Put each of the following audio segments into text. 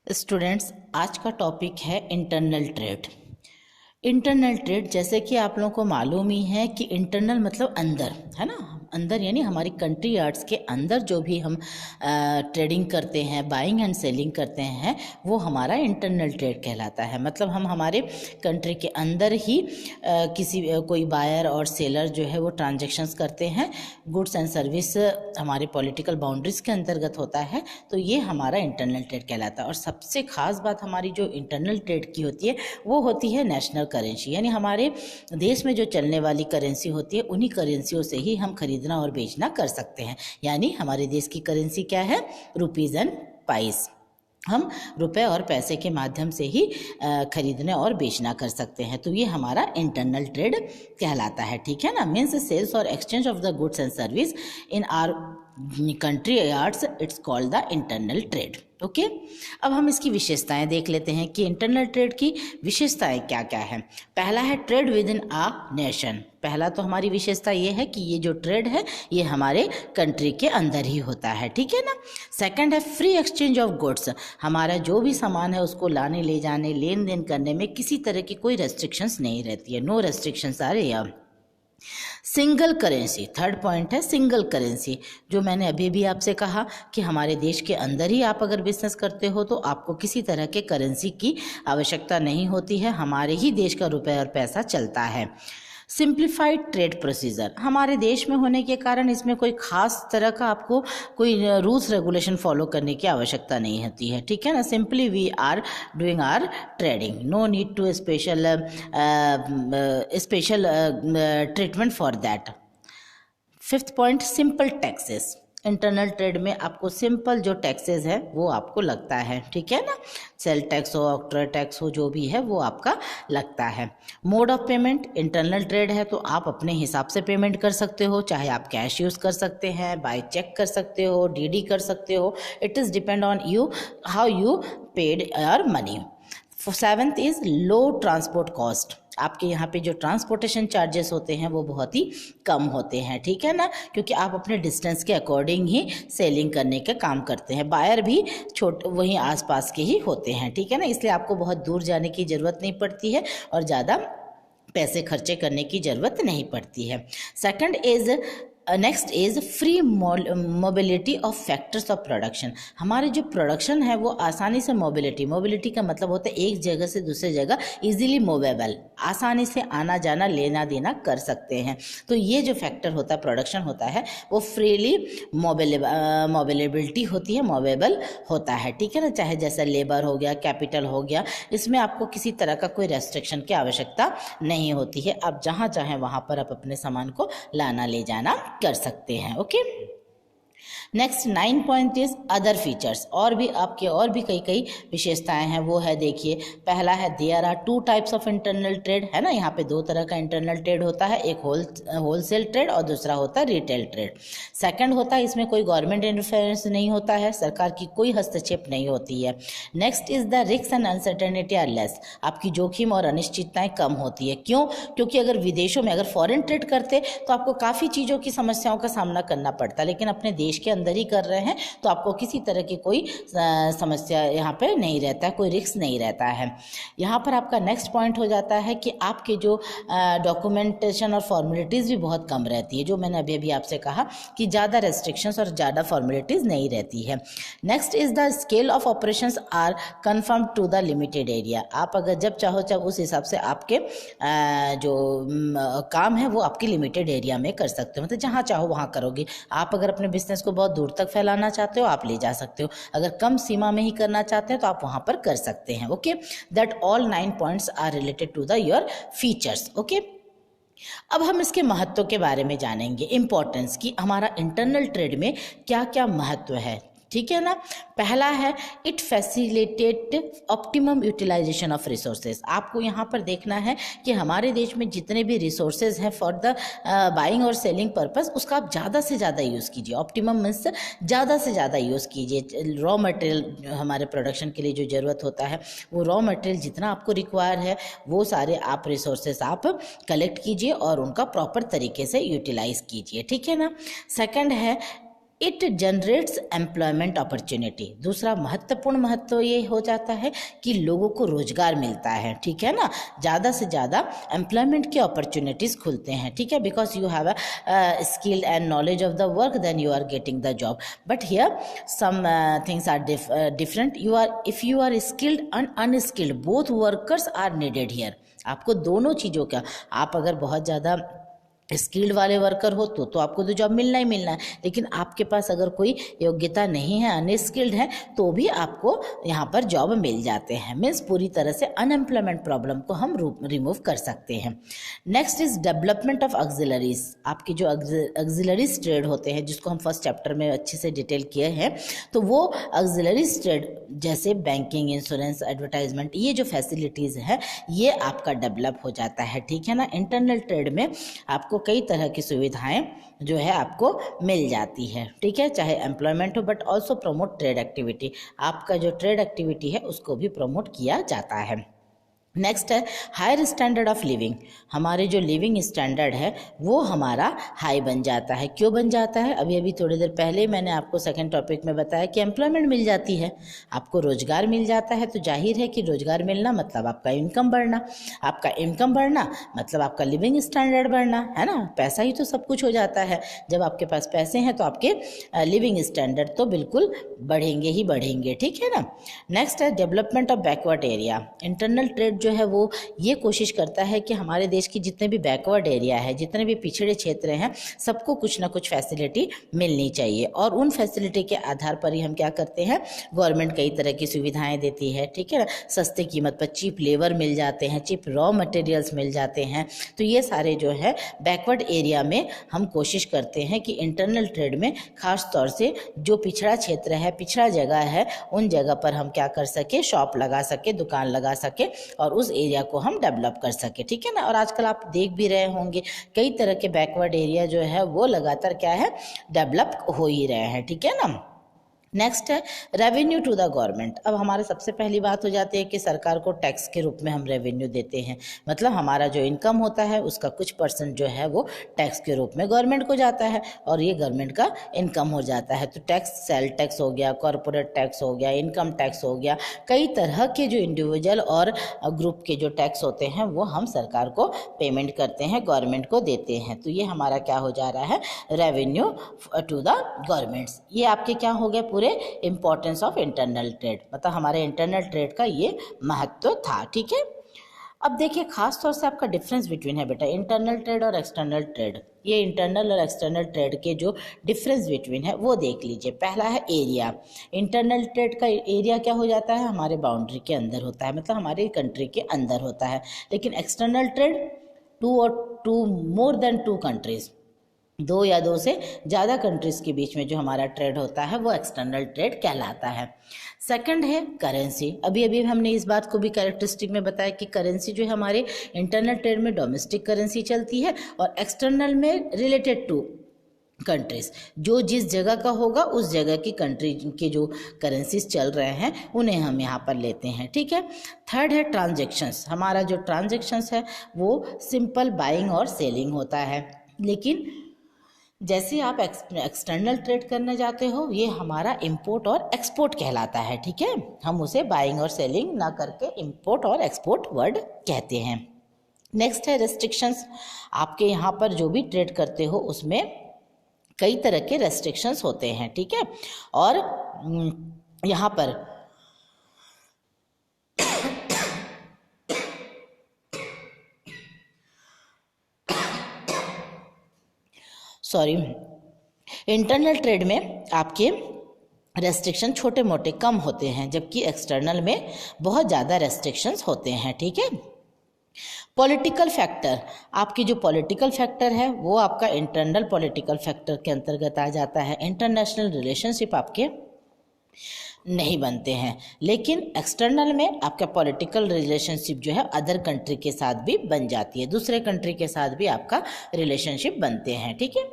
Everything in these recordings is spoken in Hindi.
स्टूडेंट्स, आज का टॉपिक है इंटरनल ट्रेड। इंटरनल ट्रेड, जैसे कि आप लोगों को मालूम ही है कि इंटरनल मतलब अंदर, है ना। अंदर यानी हमारी कंट्री यार्ड्स के अंदर जो भी हम ट्रेडिंग करते हैं, बाइंग एंड सेलिंग करते हैं, वो हमारा इंटरनल ट्रेड कहलाता है। मतलब हम हमारे कंट्री के अंदर ही कोई बायर और सेलर जो है वो ट्रांजेक्शन्स करते हैं। गुड्स एंड सर्विस हमारे पॉलिटिकल बाउंड्रीज के अंतर्गत होता है, तो ये हमारा इंटरनल ट्रेड कहलाता है। और सबसे खास बात हमारी जो इंटरनल ट्रेड की होती है वो होती है नेशनल करेंसी, यानी हमारे देश में जो चलने वाली करेंसी होती है उन्हीं करेंसियों से ही हम खरीदना और बेचना कर सकते हैं। यानी हमारे देश की करेंसी क्या है? Rupees and price. हम रुपए और पैसे के माध्यम से ही खरीदने और बेचना कर सकते हैं, तो ये हमारा इंटरनल ट्रेड कहलाता है। ठीक है ना। मीन्स सेल्स और exchange of the goods and service in our country yards, it's called the internal trade. Okay, अब हम इसकी विशेषताएं देख लेते हैं कि इंटरनल ट्रेड की विशेषताएं क्या क्या है। पहला है trade within a nation. पहला तो हमारी विशेषता ये है कि ये जो ट्रेड है ये हमारे कंट्री के अंदर ही होता है। ठीक है ना। सेकंड है फ्री एक्सचेंज ऑफ गुड्स। हमारा जो भी सामान है उसको लाने ले जाने, लेन देन करने में किसी तरह की कोई रेस्ट्रिक्शंस नहीं रहती है। No restrictions are here. Single currency, third point है सिंगल करेंसी। जो मैंने अभी भी आपसे कहा कि हमारे देश के अंदर ही आप अगर बिजनेस करते हो तो आपको किसी तरह के करेंसी की आवश्यकता नहीं होती है, हमारे ही देश का रुपए और पैसा चलता है। सिंप्लीफाइड ट्रेड प्रोसीजर, हमारे देश में होने के कारण इसमें कोई खास तरह का आपको कोई रूल्स रेगुलेशन फॉलो करने की आवश्यकता नहीं होती है। ठीक है ना। Simply we are doing our trading, no need to special treatment for that. Fifth point simple taxes. Internal trade में आपको सिंपल जो टैक्सेस है वो आपको लगता है। ठीक है ना। सेल टैक्स हो, ऑक्ट्रा टैक्स हो, जो भी है वो आपका लगता है। Mode of payment, internal trade है तो आप अपने हिसाब से पेमेंट कर सकते हो, चाहे आप कैश यूज़ कर सकते हैं, बाय चेक कर सकते हो, डीडी कर सकते हो। It is depend on you how you paid your money. Seventh is low transport cost. आपके यहाँ पे जो ट्रांसपोर्टेशन चार्जेस होते हैं वो बहुत ही कम होते हैं। ठीक है ना, क्योंकि आप अपने डिस्टेंस के अकॉर्डिंग ही सेलिंग करने के काम करते हैं। बायर भी वहीं आसपास के ही होते हैं। ठीक है ना, इसलिए आपको बहुत दूर जाने की ज़रूरत नहीं पड़ती है और ज़्यादा पैसे खर्चे करने की ज़रूरत नहीं पड़ती है। Second is next is free mobility of factors of production. हमारे जो प्रोडक्शन है वो आसानी से मोबिलिटी का मतलब होता है एक जगह से दूसरे जगह इजीली मूवेबल, आसानी से आना जाना लेना देना कर सकते हैं। तो ये जो फैक्टर होता है, प्रोडक्शन होता है, वो फ्रीली मोबिलिटी होती है, मूवेबल होता है। ठीक है ना। चाहे जैसा लेबर हो गया, कैपिटल हो गया, इसमें आपको किसी तरह का कोई रेस्ट्रिक्शन की आवश्यकता नहीं होती है। आप जहाँ चाहें वहाँ पर आप अपने सामान को लाना ले जाना कर सकते हैं। Okay. Next 9 point is other features. और भी कई विशेषताएं हैं। वो है, देखिए, पहला है there are 2 types of internal trade, है ना। यहाँ पे 2 तरह का इंटरनल ट्रेड होता है, एक होलसेल ट्रेड और दूसरा होता है रिटेल ट्रेड। सेकंड होता है इसमें कोई गवर्नमेंट इंटरफेरेंस नहीं होता है, सरकार की कोई हस्तक्षेप नहीं होती है। Next is the risk and uncertainty are less. आपकी जोखिम और अनिश्चितताएं कम होती है। क्यों? क्योंकि अगर विदेशों में अगर फॉरेन ट्रेड करते तो आपको काफ़ी चीज़ों की समस्याओं का सामना करना पड़ता, लेकिन अपने देश के अंदर ही कर रहे हैं तो आपको किसी तरह की कोई समस्या यहाँ पे नहीं रहता है, कोई रिस्क नहीं रहता है। यहाँ पर आपका नेक्स्ट पॉइंट हो जाता है कि आपके जो डॉक्यूमेंटेशन और फॉर्मेलिटीज़ भी बहुत कम रहती है, जो मैंने अभी आपसे कहा कि ज़्यादा रेस्ट्रिक्शंस और ज़्यादा फॉर्मेलिटीज़ नहीं रहती है। Next is the scale of operations are confirm to the limited area. आप अगर जब चाहो उस हिसाब से आपके जो काम है वो आपकी लिमिटेड एरिया में कर सकते हो, मतलब जहाँ चाहो वहाँ करोगे। आप अगर अपने बिजनेस को बहुत दूर तक फैलाना चाहते हो आप ले जा सकते हो, अगर कम सीमा में ही करना चाहते हैं तो आप वहां पर कर सकते हैं। Okay, that all 9 points are related to the your features. Okay, अब हम इसके महत्व के बारे में जानेंगे, इंपॉर्टेंस की हमारा इंटरनल ट्रेड में क्या क्या महत्व है। ठीक है ना। पहला है it facilitate optimum utilisation of resources. आपको यहाँ पर देखना है कि हमारे देश में जितने भी रिसोर्सेज हैं फॉर द बाइंग और सेलिंग पर्पस, उसका आप ज़्यादा से ज़्यादा यूज़ कीजिए। ऑप्टिमम मीन्स ज़्यादा से ज़्यादा यूज़ कीजिए। रॉ मटेरियल हमारे प्रोडक्शन के लिए जो ज़रूरत होता है वो रॉ मटेरियल जितना आपको रिक्वायर है वो सारे आप रिसोर्सेज आप कलेक्ट कीजिए और उनका प्रॉपर तरीके से यूटिलाइज कीजिए। ठीक है ना। सेकंड है इट जनरेट्स एम्प्लॉयमेंट अपॉर्चुनिटी। दूसरा महत्वपूर्ण महत्व ये हो जाता है कि लोगों को रोजगार मिलता है, ठीक है ना, ज़्यादा से ज़्यादा एम्प्लॉयमेंट के अपॉर्चुनिटीज़ खुलते हैं, ठीक है, because you have a skill and knowledge of the work then you are getting the job. But here some things are different. You are if you are skilled and unskilled both workers are needed here. आपको दोनों चीज़ों का, आप अगर बहुत ज़्यादा स्किल्ड वाले वर्कर हो तो आपको तो जॉब मिलना ही मिलना है, लेकिन आपके पास अगर कोई योग्यता नहीं है, अनस्किल्ड है, तो भी आपको यहाँ पर जॉब मिल जाते हैं। मीन्स पूरी तरह से अनएम्प्लॉयमेंट प्रॉब्लम को हम रिमूव कर सकते हैं। Next is development of auxiliaries. आपके जो ऑक्सिलरीज ट्रेड होते हैं, जिसको हम फर्स्ट चैप्टर में अच्छे से डिटेल किए हैं, तो वो ऑक्सिलरीज ट्रेड जैसे बैंकिंग, इंश्योरेंस, एडवर्टाइजमेंट, ये जो फैसिलिटीज़ है ये आपका डेवलप हो जाता है, ठीक है ना। इंटरनल ट्रेड में आपको कई तरह की सुविधाएं जो है आपको मिल जाती है, ठीक है, चाहे एम्प्लॉयमेंट हो, but also promote trade activity. आपका जो ट्रेड एक्टिविटी है उसको भी प्रमोट किया जाता है। नेक्स्ट है हायर स्टैंडर्ड ऑफ लिविंग। हमारे जो लिविंग स्टैंडर्ड है वो हमारा हाई बन जाता है। क्यों बन जाता है? अभी अभी थोड़ी देर पहले मैंने आपको सेकंड टॉपिक में बताया कि एम्प्लॉयमेंट मिल जाती है, आपको रोजगार मिल जाता है, तो जाहिर है कि रोजगार मिलना मतलब आपका इनकम बढ़ना, आपका इनकम बढ़ना मतलब आपका लिविंग स्टैंडर्ड बढ़ना, है ना। पैसा ही तो सब कुछ हो जाता है। जब आपके पास पैसे हैं तो आपके लिविंग स्टैंडर्ड तो बिल्कुल बढ़ेंगे ही बढ़ेंगे, ठीक है ना। नेक्स्ट है development of backward area. Internal trade जो है वो ये कोशिश करता है कि हमारे देश की जितने भी बैकवर्ड एरिया है, जितने भी पिछड़े क्षेत्र हैं, सबको कुछ ना कुछ फैसिलिटी मिलनी चाहिए, और उन फैसिलिटी के आधार पर ही हम क्या करते हैं, गवर्नमेंट कई तरह की सुविधाएं देती है, ठीक है ना। सस्ते कीमत पर चीप लेबर मिल जाते हैं, चीप रॉ मटेरियल्स मिल जाते हैं। तो ये सारे जो है बैकवर्ड एरिया में हम कोशिश करते हैं कि इंटरनल ट्रेड में खास तौर से जो पिछड़ा क्षेत्र है, पिछड़ा जगह है, उन जगह पर हम क्या कर सके, शॉप लगा सके, दुकान लगा सके, और उस एरिया को हम डेवलप कर सके, ठीक है ना। और आजकल आप देख भी रहे होंगे कई तरह के बैकवर्ड एरिया जो है वो लगातार क्या है, डेवलप हो ही रहे हैं, ठीक है ना। नेक्स्ट है रेवेन्यू टू द गवर्नमेंट। अब हमारे सबसे पहली बात हो जाती है कि सरकार को टैक्स के रूप में हम रेवेन्यू देते हैं, मतलब हमारा जो इनकम होता है उसका कुछ परसेंट जो है वो टैक्स के रूप में गवर्नमेंट को जाता है, और ये गवर्नमेंट का इनकम हो जाता है। तो टैक्स, सेल टैक्स हो गया, कॉरपोरेट टैक्स हो गया, इनकम टैक्स हो गया, कई तरह के जो इंडिविजुअल और ग्रुप के जो टैक्स होते हैं वो हम सरकार को पेमेंट करते हैं, गवर्नमेंट को देते हैं। तो ये हमारा क्या हो जा रहा है, रेवेन्यू टू द गवर्नमेंट्स। ये आपके क्या हो गए पूरे इंपॉर्टेंस ऑफ इंटरनल ट्रेड, मतलब हमारे इंटरनल ट्रेड का ये महत्व था, ठीक है। अब देखिए खास तौर से आपका डिफरेंस बिटवीन है बेटा इंटरनल ट्रेड और एक्सटर्नल ट्रेड। ये इंटरनल और एक्सटर्नल ट्रेड के जो डिफरेंस बिटवीन है वो देख लीजिए। पहला है एरिया। इंटरनल ट्रेड का एरिया क्या हो जाता है, हमारे बाउंड्री के अंदर होता है, मतलब हमारे कंट्री के अंदर होता है। लेकिन external trade to more than two countries, दो या दो से ज़्यादा कंट्रीज़ के बीच में जो हमारा ट्रेड होता है वो एक्सटर्नल ट्रेड कहलाता है। सेकंड है करेंसी। अभी अभी हमने इस बात को भी कैरेक्टरिस्टिक में बताया कि करेंसी जो है हमारे इंटरनल ट्रेड में डोमेस्टिक करेंसी चलती है, और एक्सटर्नल में रिलेटेड टू कंट्रीज, जो जिस जगह का होगा उस जगह की कंट्री के जो करेंसीज चल रहे हैं उन्हें हम यहाँ पर लेते हैं, ठीक है। थर्ड है ट्रांजैक्शंस। हमारा जो ट्रांजैक्शंस है वो सिंपल बाइंग और सेलिंग होता है, लेकिन जैसे आप एक्सटर्नल ट्रेड करने जाते हो ये हमारा इंपोर्ट और एक्सपोर्ट कहलाता है, ठीक है। हम उसे बाइंग और सेलिंग ना करके इंपोर्ट और एक्सपोर्ट वर्ड कहते हैं। नेक्स्ट है रेस्ट्रिक्शंस। आपके यहाँ पर जो भी ट्रेड करते हो उसमें कई तरह के रेस्ट्रिक्शंस होते हैं, ठीक है। और यहाँ पर इंटरनल ट्रेड में आपके रेस्ट्रिक्शन छोटे मोटे कम होते हैं, जबकि एक्सटर्नल में बहुत ज़्यादा रेस्ट्रिक्शंस होते हैं, ठीक है। Political factor. आपकी जो पॉलिटिकल फैक्टर है वो आपका इंटरनल पॉलिटिकल फैक्टर के अंतर्गत आ जाता है। इंटरनेशनल रिलेशनशिप आपके नहीं बनते हैं, लेकिन एक्सटर्नल में आपका पॉलिटिकल रिलेशनशिप जो है अदर कंट्री के साथ भी बन जाती है, दूसरे कंट्री के साथ भी आपका रिलेशनशिप बनते हैं, ठीक है।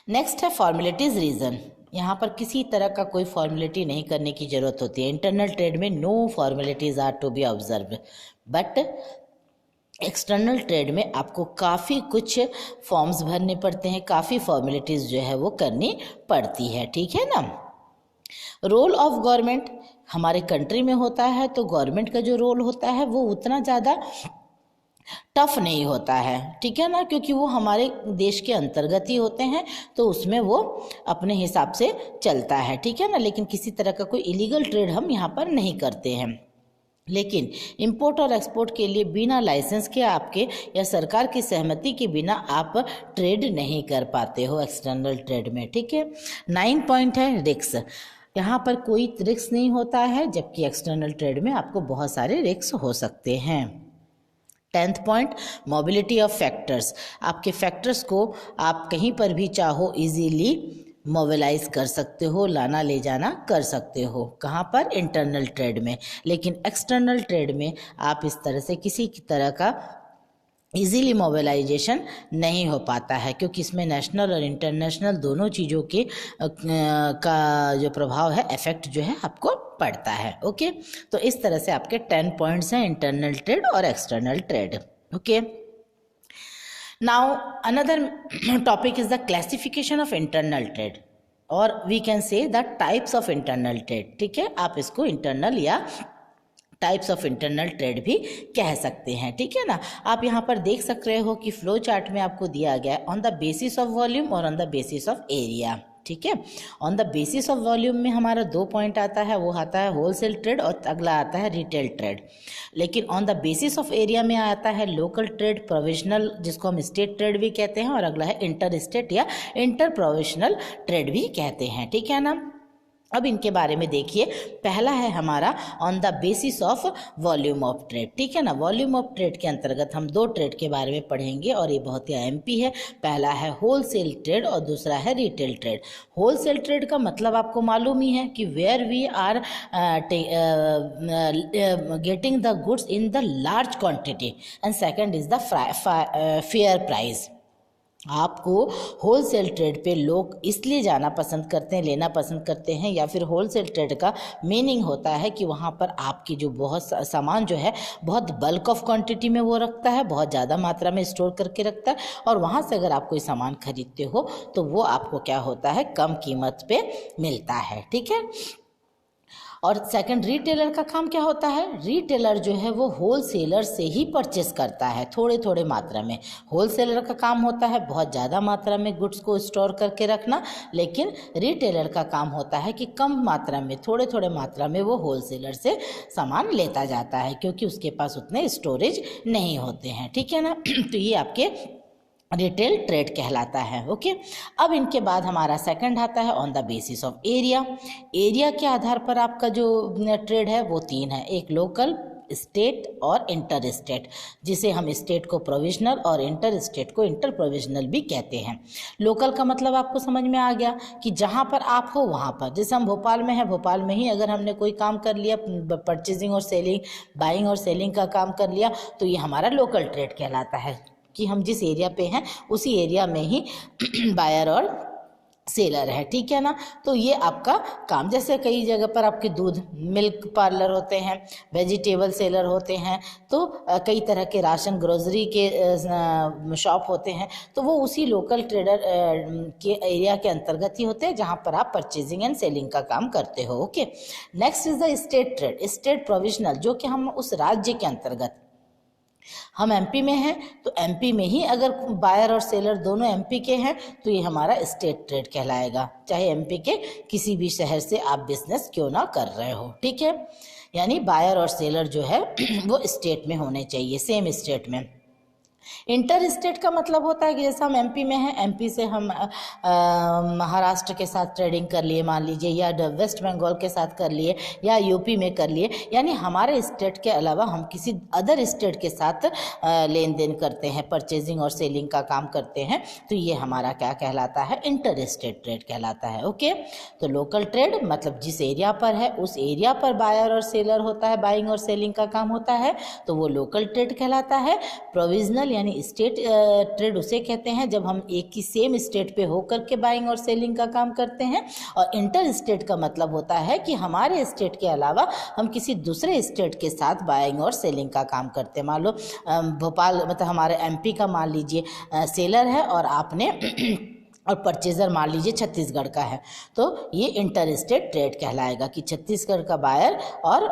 नेक्स्ट है फॉर्मेलिटीज रीजन। यहाँ पर किसी तरह का कोई फॉर्मेलिटी नहीं करने की जरूरत होती है। इंटरनल ट्रेड में no formalities are to be observe, but external trade में आपको काफ़ी कुछ फॉर्म्स भरने पड़ते हैं, काफ़ी फॉर्मेलिटीज़ जो है वो करनी पड़ती है, ठीक है ना। रोल ऑफ गवर्नमेंट हमारे कंट्री में होता है, तो गवर्नमेंट का जो रोल होता है वो उतना ज़्यादा टफ नहीं होता है, ठीक है ना, क्योंकि वो हमारे देश के अंतर्गत ही होते हैं, तो उसमें वो अपने हिसाब से चलता है, ठीक है ना। लेकिन किसी तरह का कोई इलीगल ट्रेड हम यहाँ पर नहीं करते हैं। लेकिन इंपोर्ट और एक्सपोर्ट के लिए बिना लाइसेंस के आपके या सरकार की सहमति के बिना आप ट्रेड नहीं कर पाते हो एक्सटर्नल ट्रेड में, ठीक है। 9 पॉइंट है रिस्क। यहाँ पर कोई रिस्क नहीं होता है, जबकि एक्सटर्नल ट्रेड में आपको बहुत सारे रिस्क हो सकते हैं। 10th point mobility of factors. आपके फैक्टर्स को आप कहीं पर भी चाहो इजीली मोबिलाइज कर सकते हो, लाना ले जाना कर सकते हो। कहाँ पर? इंटरनल ट्रेड में। लेकिन एक्सटर्नल ट्रेड में आप इस तरह से किसी की तरह का इजीली मोबिलाइजेशन नहीं हो पाता है, क्योंकि इसमें नेशनल और इंटरनेशनल दोनों चीज़ों के का जो प्रभाव है, इफेक्ट जो है आपको पड़ता है। ओके, तो इस तरह से आपके 10 पॉइंट्स हैं इंटरनल ट्रेड और external trade. Okay, now another topic is the classification of internal trade, और we can say the types of internal trade, ठीक है। आप इसको इंटरनल या टाइप्स ऑफ इंटरनल ट्रेड भी कह सकते हैं, ठीक है ना। आप यहाँ पर देख सक रहे हो कि फ्लो चार्ट में आपको दिया गया है on the basis of volume और on the basis of area, ठीक है। On the basis of volume में हमारा 2 पॉइंट आता है, वो आता है होलसेल ट्रेड और अगला आता है रिटेल ट्रेड। लेकिन on the basis of area में आता है लोकल ट्रेड, प्रोविजनल जिसको हम स्टेट ट्रेड भी कहते हैं, और अगला है इंटर स्टेट या इंटर प्रोविजनल ट्रेड भी कहते हैं, ठीक है ना। अब इनके बारे में देखिए, पहला है हमारा on the basis of volume of trade, ठीक है ना। वॉल्यूम ऑफ ट्रेड के अंतर्गत हम 2 ट्रेड के बारे में पढ़ेंगे और ये बहुत ही एमपी है। पहला है होलसेल ट्रेड और दूसरा है रिटेल ट्रेड। होलसेल ट्रेड का मतलब आपको मालूम ही है कि where we are getting the goods in the large quantity, and second is the fair price. आपको होलसेल ट्रेड पे लोग इसलिए जाना पसंद करते हैं, लेना पसंद करते हैं, या फिर होलसेल ट्रेड का मीनिंग होता है कि वहाँ पर आपकी जो बहुत सामान जो है बहुत बल्क ऑफ क्वांटिटी में वो रखता है, बहुत ज़्यादा मात्रा में स्टोर करके रखता है, और वहाँ से अगर आप कोई सामान खरीदते हो तो वो आपको क्या होता है, कम कीमत पे मिलता है, ठीक है। और सेकंड रिटेलर का काम क्या होता है, रिटेलर जो है वो होलसेलर से ही परचेस करता है थोड़े थोड़े मात्रा में। होलसेलर का काम होता है बहुत ज़्यादा मात्रा में गुड्स को स्टोर करके रखना, लेकिन रिटेलर का काम होता है कि कम मात्रा में, थोड़े थोड़े मात्रा में वो होलसेलर से सामान लेता जाता है, क्योंकि उसके पास उतने स्टोरेज नहीं होते हैं, ठीक है ना। तो ये आपके रिटेल ट्रेड कहलाता है। ओके, अब इनके बाद हमारा सेकंड आता है on the basis of area. Area के आधार पर आपका जो ट्रेड है वो 3 है, एक लोकल, स्टेट और इंटर स्टेट, जिसे हम स्टेट को प्रोविजनल और इंटर स्टेट को इंटर प्रोविजनल भी कहते हैं। लोकल का मतलब आपको समझ में आ गया कि जहाँ पर आप हो वहाँ पर, जैसे हम भोपाल में हैं, भोपाल में ही अगर हमने कोई काम कर लिया, परचेजिंग और सेलिंग, बाइंग और सेलिंग का काम कर लिया, तो ये हमारा लोकल ट्रेड कहलाता है कि हम जिस एरिया पे हैं उसी एरिया में ही बायर और सेलर है, ठीक है ना। तो ये आपका काम, जैसे कई जगह पर आपके दूध मिल्क पार्लर होते हैं, वेजिटेबल सेलर होते हैं, तो कई तरह के राशन ग्रोसरी के शॉप होते हैं, तो वो उसी लोकल ट्रेडर के एरिया के अंतर्गत ही होते हैं जहाँ पर आप परचेजिंग एंड सेलिंग का काम करते हो। Okay, next is the state trade, state provisional, जो कि हम उस राज्य के अंतर्गत, हम एमपी में हैं तो एमपी में ही अगर बायर और सेलर दोनों एमपी के हैं तो ये हमारा स्टेट ट्रेड कहलाएगा, चाहे एमपी के किसी भी शहर से आप बिजनेस क्यों ना कर रहे हो, ठीक है। यानी बायर और सेलर जो है वो स्टेट में होने चाहिए, सेम स्टेट में। इंटर स्टेट का मतलब होता है कि जैसे हम एमपी में हैं, एमपी से हम महाराष्ट्र के साथ ट्रेडिंग कर लिए मान लीजिए, या वेस्ट बंगाल के साथ कर लिए, या यूपी में कर लिए, यानी हमारे स्टेट के अलावा हम किसी अदर स्टेट के साथ लेन देन करते हैं, परचेजिंग और सेलिंग का काम करते हैं, तो ये हमारा क्या कहलाता है, इंटर स्टेट ट्रेड कहलाता है। ओके, तो लोकल ट्रेड मतलब जिस एरिया पर है उस एरिया पर बायर और सेलर होता है, बाइंग और सेलिंग का काम होता है, तो वो लोकल ट्रेड कहलाता है। प्रोविजनल यानी स्टेट ट्रेड उसे कहते हैं जब हम एक ही सेम स्टेट पे होकर के बाइंग और सेलिंग का काम करते हैं। और इंटर स्टेट का मतलब होता है कि हमारे स्टेट के अलावा हम किसी दूसरे स्टेट के साथ बाइंग और सेलिंग का काम करते हैं। मान लो भोपाल मतलब हमारे एमपी का मान लीजिए सेलर है और आपने और परचेज़र मान लीजिए छत्तीसगढ़ का है, तो ये इंटर स्टेट ट्रेड कहलाएगा कि छत्तीसगढ़ का बायर और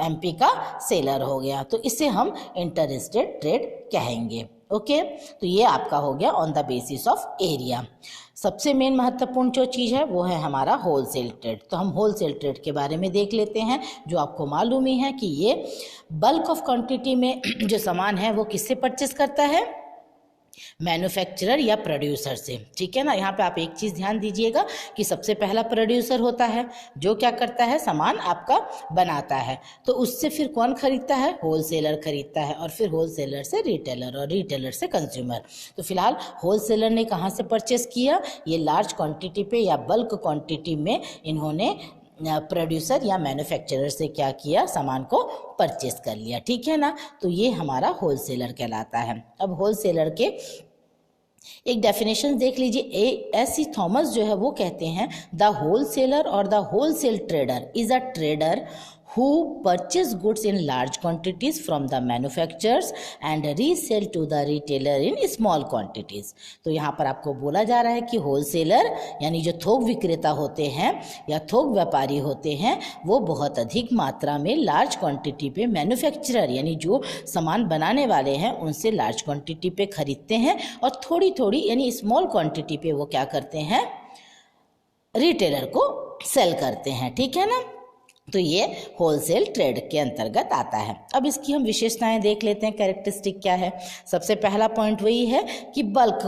एमपी का सेलर हो गया, तो इसे हम इंटर स्टेट ट्रेड कहेंगे। ओके, तो ये आपका हो गया on the basis of area. सबसे मेन महत्वपूर्ण जो चीज़ है वो है हमारा होलसेल ट्रेड। तो हम होलसेल ट्रेड के बारे में देख लेते हैं, जो आपको मालूम ही है कि ये बल्क ऑफ क्वांटिटी में जो सामान है वो किससे परचेस करता है, मैन्युफैक्चरर या प्रोड्यूसर से। ठीक है ना, यहाँ पे आप एक चीज़ ध्यान दीजिएगा कि सबसे पहला प्रोड्यूसर होता है जो क्या करता है, सामान आपका बनाता है, तो उससे फिर कौन खरीदता है, होलसेलर खरीदता है, और फिर होलसेलर से रिटेलर और रिटेलर से कंज्यूमर। तो फिलहाल होलसेलर ने कहाँ से परचेस किया, ये लार्ज क्वांटिटी पे या बल्क क्वांटिटी में इन्होंने प्रोड्यूसर या मैन्युफैक्चरर से क्या किया, सामान को परचेस कर लिया। ठीक है ना, तो ये हमारा होलसेलर कहलाता है। अब होलसेलर के एक डेफिनेशन देख लीजिए। एस.सी. थॉमस जो है वो कहते हैं द होलसेलर और the wholesale trader is a trader who purchase goods in large quantities from the manufacturers and resell to the retailer in small quantities। तो यहाँ पर आपको बोला जा रहा है कि होलसेलर यानी जो थोक विक्रेता होते हैं या थोक व्यापारी होते हैं वो बहुत अधिक मात्रा में लार्ज क्वांटिटी पे मैन्युफैक्चरर यानी जो सामान बनाने वाले हैं उनसे लार्ज क्वांटिटी पे खरीदते हैं, और थोड़ी थोड़ी यानी स्मॉल क्वांटिटी पे वो क्या करते हैं, रिटेलर को सेल करते हैं। ठीक है ना, तो ये होलसेल ट्रेड के अंतर्गत आता है। अब इसकी हम विशेषताएं देख लेते हैं, कैरेक्टरिस्टिक क्या है। सबसे पहला पॉइंट वही है कि बल्क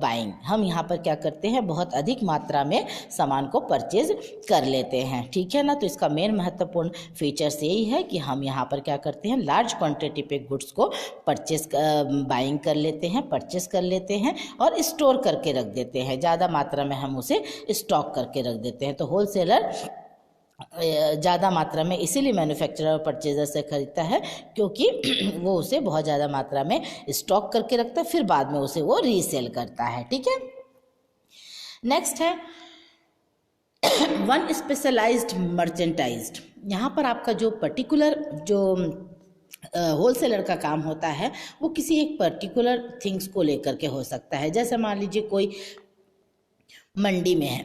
बाइंग, हम यहाँ पर क्या करते हैं, बहुत अधिक मात्रा में सामान को परचेज कर लेते हैं। ठीक है ना, तो इसका मेन महत्वपूर्ण फीचर्स यही है कि हम यहाँ पर क्या करते हैं, लार्ज क्वांटिटी पे गुड्स को परचेज बाइंग कर लेते हैं, परचेज कर लेते हैं और स्टोर करके रख देते हैं। ज़्यादा मात्रा में हम उसे स्टॉक करके रख देते हैं। तो होलसेलर ज़्यादा मात्रा में इसीलिए मैन्युफैक्चरर और परचेजर से खरीदता है क्योंकि वो उसे बहुत ज़्यादा मात्रा में स्टॉक करके रखता है, फिर बाद में उसे वो रीसेल करता है। ठीक है, नेक्स्ट है वन स्पेशलाइज्ड मर्चेंटाइज्ड। यहाँ पर आपका जो पर्टिकुलर जो होलसेलर का काम होता है वो किसी एक पर्टिकुलर थिंग्स को लेकर के हो सकता है। जैसे मान लीजिए कोई मंडी में है,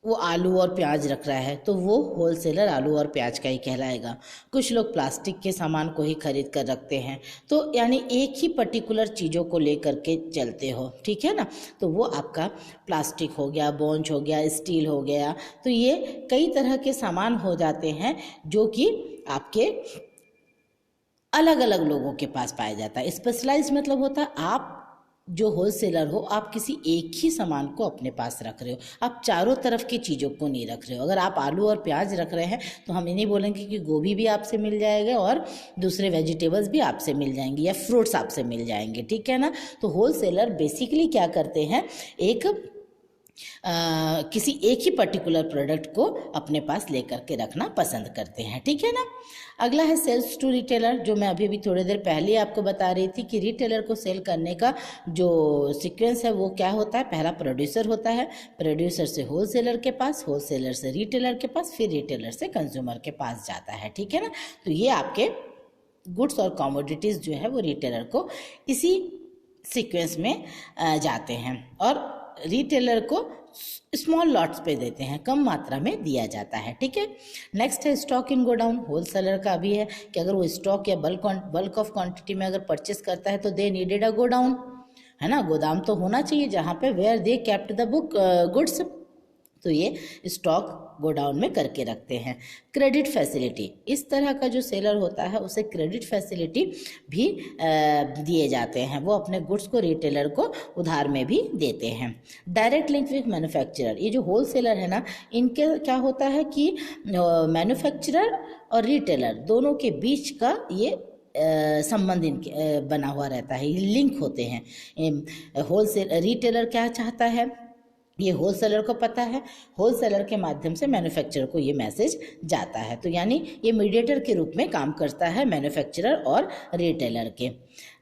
वो आलू और प्याज रख रहा है, तो वो होलसेलर आलू और प्याज का ही कहलाएगा। कुछ लोग प्लास्टिक के सामान को ही खरीद कर रखते हैं, तो यानी एक ही पर्टिकुलर चीज़ों को लेकर के चलते हो। ठीक है ना, तो वो आपका प्लास्टिक हो गया, बोंच हो गया, स्टील हो गया, तो ये कई तरह के सामान हो जाते हैं जो कि आपके अलग अलग लोगों के पास पाया जाता है। स्पेशलाइज्ड मतलब होता है आप जो होलसेलर हो, आप किसी एक ही सामान को अपने पास रख रहे हो, आप चारों तरफ की चीज़ों को नहीं रख रहे हो। अगर आप आलू और प्याज रख रहे हैं तो हम ये नहीं बोलेंगे कि गोभी भी आपसे मिल जाएगा और दूसरे वेजिटेबल्स भी आपसे मिल जाएंगे या फ्रूट्स आपसे मिल जाएंगे। ठीक है ना, तो होलसेलर बेसिकली क्या करते हैं, किसी एक ही पर्टिकुलर प्रोडक्ट को अपने पास लेकर के रखना पसंद करते हैं। ठीक है ना, अगला है सेल्स टू रिटेलर, जो मैं अभी थोड़ी देर पहले आपको बता रही थी कि रिटेलर को सेल करने का जो सीक्वेंस है वो क्या होता है। पहला प्रोड्यूसर होता है, प्रोड्यूसर से होलसेलर के पास, होलसेलर से रिटेलर के पास, फिर रिटेलर से कंज्यूमर के पास जाता है। ठीक है ना, तो ये आपके गुड्स और कमोडिटीज़ जो है वो रिटेलर को इसी सीक्वेंस में जाते हैं और रिटेलर को स्मॉल लॉट्स पे देते हैं, कम मात्रा में दिया जाता है। ठीक है, नेक्स्ट है स्टॉक इन गोडाउन। होलसेलर का भी है कि अगर वो स्टॉक या बल्क ऑफ क्वांटिटी में अगर परचेस करता है तो दे नीडेड अ गोडाउन, है ना, गोदाम तो होना चाहिए जहाँ पे where they kept the goods, तो ये स्टॉक गोडाउन में करके रखते हैं। क्रेडिट फैसिलिटी, इस तरह का जो सेलर होता है उसे क्रेडिट फैसिलिटी भी दिए जाते हैं, वो अपने गुड्स को रिटेलर को उधार में भी देते हैं। डायरेक्ट लिंक विथ मैन्युफैक्चरर, ये जो होलसेलर है ना, इनके क्या होता है कि मैन्युफैक्चरर और रिटेलर दोनों के बीच का ये संबंध इनके बना हुआ रहता है, ये लिंक होते हैं। होलसेल रिटेलर क्या चाहता है ये होलसेलर को पता है, होलसेलर के माध्यम से मैन्युफैक्चरर को ये मैसेज जाता है, तो यानी ये मीडिएटर के रूप में काम करता है मैन्युफैक्चरर और रिटेलर के।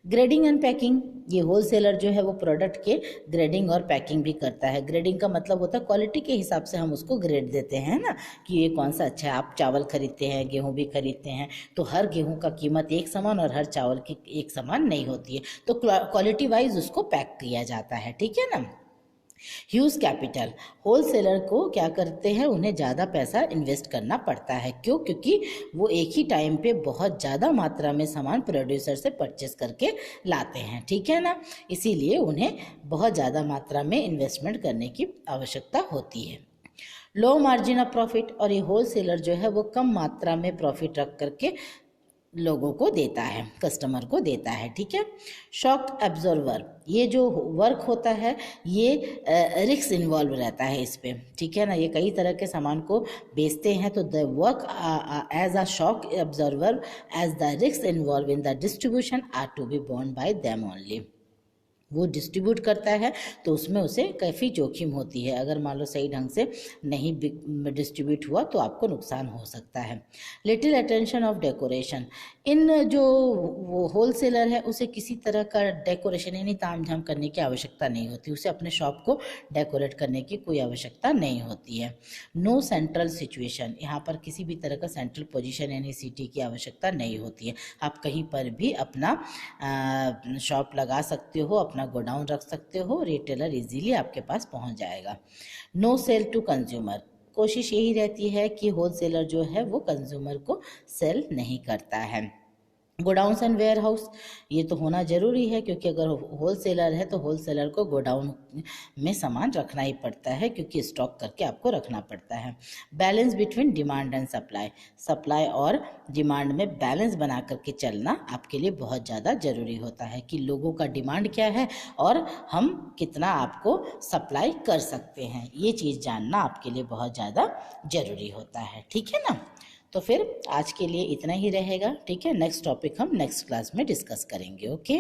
ग्रेडिंग एंड पैकिंग, ये होलसेलर जो है वो प्रोडक्ट के ग्रेडिंग और पैकिंग भी करता है। ग्रेडिंग का मतलब होता है क्वालिटी के हिसाब से हम उसको ग्रेड देते हैं ना, कि ये कौन सा अच्छा है। आप चावल खरीदते हैं, गेहूं भी खरीदते हैं, तो हर गेहूं का कीमत एक समान और हर चावल की एक समान नहीं होती है, तो क्वालिटी वाइज उसको पैक किया जाता है, ठीक है ना। ह्यूज कैपिटल, होलसेलर को क्या करते हैं, उन्हें ज़्यादा पैसा इन्वेस्ट करना पड़ता है। क्यों? क्योंकि वो एक ही टाइम पे बहुत ज़्यादा मात्रा में सामान प्रोड्यूसर से परचेस करके लाते हैं, ठीक है ना, इसीलिए उन्हें बहुत ज़्यादा मात्रा में इन्वेस्टमेंट करने की आवश्यकता होती है। लो मार्जिन ऑफ प्रॉफिट, और ये होलसेलर जो है वो कम मात्रा में प्रॉफिट रख करके लोगों को देता है, कस्टमर को देता है, ठीक है। शॉक एब्जॉर्वर, ये जो वर्क होता है ये रिस्क इन्वॉल्व रहता है इस पे, ठीक है ना। ये कई तरह के सामान को बेचते हैं, तो the work as a shock absorber as the risk involve in the distribution are to be borne by them only. वो डिस्ट्रीब्यूट करता है तो उसमें उसे काफ़ी जोखिम होती है, अगर मान लो सही ढंग से नहीं डिस्ट्रीब्यूट हुआ तो आपको नुकसान हो सकता है। लिटिल अटेंशन ऑफ डेकोरेशन, इन जो वो होलसेलर है उसे किसी तरह का डेकोरेशन यानी तामझाम करने की आवश्यकता नहीं होती, उसे अपने शॉप को डेकोरेट करने की कोई आवश्यकता नहीं होती है। नो सेंट्रल सिचुएशन, यहाँ पर किसी भी तरह का सेंट्रल पोजीशन यानी सिटी की आवश्यकता नहीं होती है, आप कहीं पर भी अपना शॉप लगा सकते हो, अपना गोडाउन रख सकते हो, रिटेलर इजीली आपके पास पहुंच जाएगा। नो सेल टू कंज्यूमर, कोशिश यही रहती है कि होलसेलर जो है वो कंज्यूमर को सेल नहीं करता है। गोडाउन्स एंड वेयर हाउस, ये तो होना ज़रूरी है, क्योंकि अगर होलसेलर है तो होलसेलर को गोडाउन में सामान रखना ही पड़ता है, क्योंकि स्टॉक करके आपको रखना पड़ता है। Balance between demand and supply, supply और डिमांड में बैलेंस बना करके चलना आपके लिए बहुत ज़्यादा ज़रूरी होता है, कि लोगों का डिमांड क्या है और हम कितना आपको सप्लाई कर सकते हैं, ये चीज़ जानना आपके लिए बहुत ज़्यादा ज़रूरी होता है, ठीक है ना। तो फिर आज के लिए इतना ही रहेगा, ठीक है। नेक्स्ट टॉपिक हम नेक्स्ट क्लास में डिस्कस करेंगे, ओके।